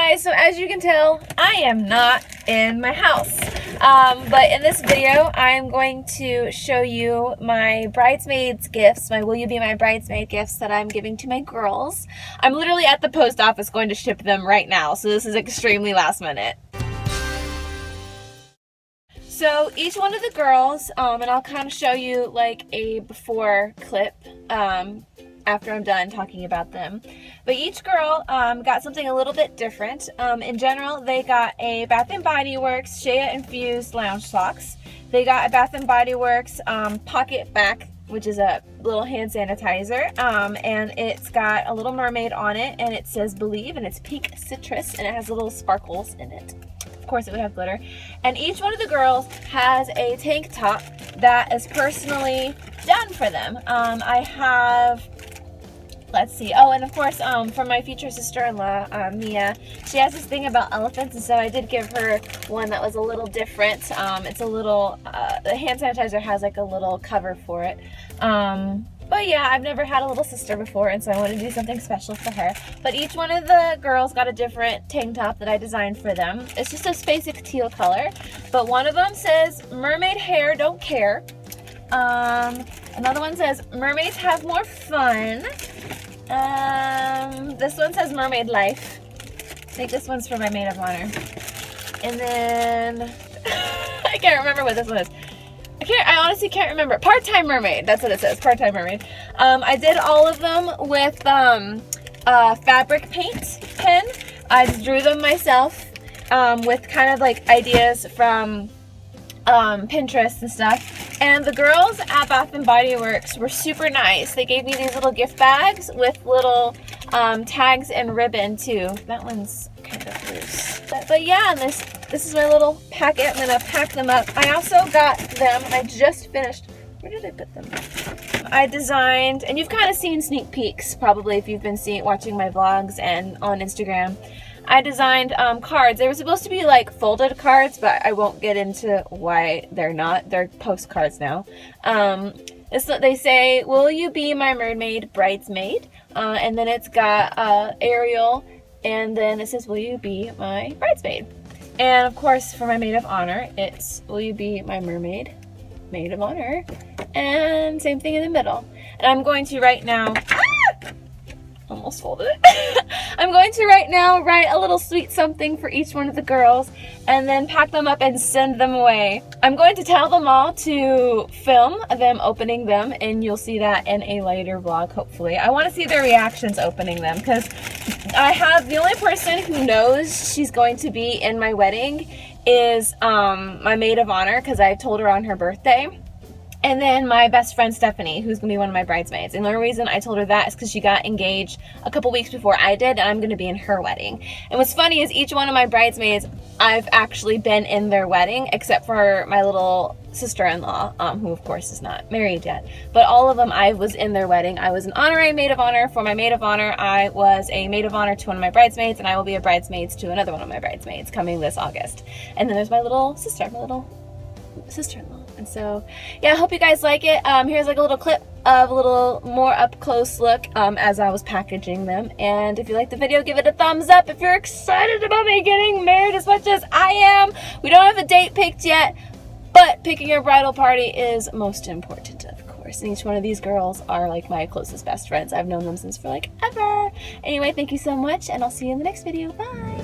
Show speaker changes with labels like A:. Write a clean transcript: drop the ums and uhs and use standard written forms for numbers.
A: guys, so as you can tell, I am not in my house. But in this video, I'm going to show you my bridesmaids gifts, my Will You Be My Bridesmaid gifts that I'm giving to my girls. I'm literally at the post office going to ship them right now, so this is extremely last minute. So each one of the girls, and I'll kind of show you like a before clip after I'm done talking about them. But each girl got something a little bit different. In general, they got a Bath & Body Works Shea Infused Lounge Socks. They got a Bath & Body Works Pocket Back, which is a little hand sanitizer, and it's got a little mermaid on it, and it says Believe, and it's pink citrus, and it has little sparkles in it. Of course it would have glitter. And each one of the girls has a tank top that is personally done for them. I have, let's see, oh, and of course for my future sister-in-law, Mia, she has this thing about elephants, and so I did give her one that was a little different. It's a little, the hand sanitizer has like a little cover for it. But yeah, I've never had a little sister before, and so I wanted to do something special for her. But each one of the girls got a different tank top that I designed for them. It's just a basic teal color, but one of them says, Mermaid Hair Don't Care. Another one says, Mermaids Have More Fun. This one says Mermaid Life. I think this one's for my maid of honor. And then, I can't remember what this one is. I honestly can't remember. Part-time mermaid. That's what it says. Part-time mermaid. I did all of them with fabric paint pen. I just drew them myself with kind of like ideas from Pinterest and stuff. And the girls at Bath & Body Works were super nice. They gave me these little gift bags with little tags and ribbon too. That one's kind of loose. But yeah, and this is my little packet. I'm gonna pack them up. I also got them, I just finished, where did I put them? I designed, and you've kind of seen sneak peeks probably if you've been watching my vlogs and on Instagram. I designed cards. They were supposed to be like folded cards, but I won't get into why they're not. They're postcards now. They say, Will you be my mermaid bridesmaid? And then it's got Ariel, and then it says, Will you be my bridesmaid? And of course, for my maid of honor, it's Will you be my mermaid maid of honor? And same thing in the middle. And I'm going to right now, almost folded it. I'm going to right now write a little sweet something for each one of the girls and then pack them up and send them away. I'm going to tell them all to film them opening them, and you'll see that in a later vlog, hopefully. I want to see their reactions opening them, because I have the only person who knows she's going to be in my wedding is my maid of honor, because I told her on her birthday. And then my best friend Stephanie, who's going to be one of my bridesmaids. And the only reason I told her that is because she got engaged a couple weeks before I did, and I'm going to be in her wedding. And what's funny is each one of my bridesmaids, I've actually been in their wedding, except for my little sister-in-law, who of course is not married yet. But all of them, I was in their wedding. I was an honorary maid of honor for my maid of honor. I was a maid of honor to one of my bridesmaids, and I will be a bridesmaid to another one of my bridesmaids coming this August. And then there's my little sister, my little sister-in-law. And so yeah, I hope you guys like it. Here's like a little clip of a little more up close look as I was packaging them. And if you like the video, give it a thumbs up. If you're excited about me getting married as much as I am, we don't have a date picked yet, but picking your bridal party is most important, of course. And each one of these girls are like my closest best friends. I've known them since for like ever. Anyway, thank you so much, and I'll see you in the next video. Bye.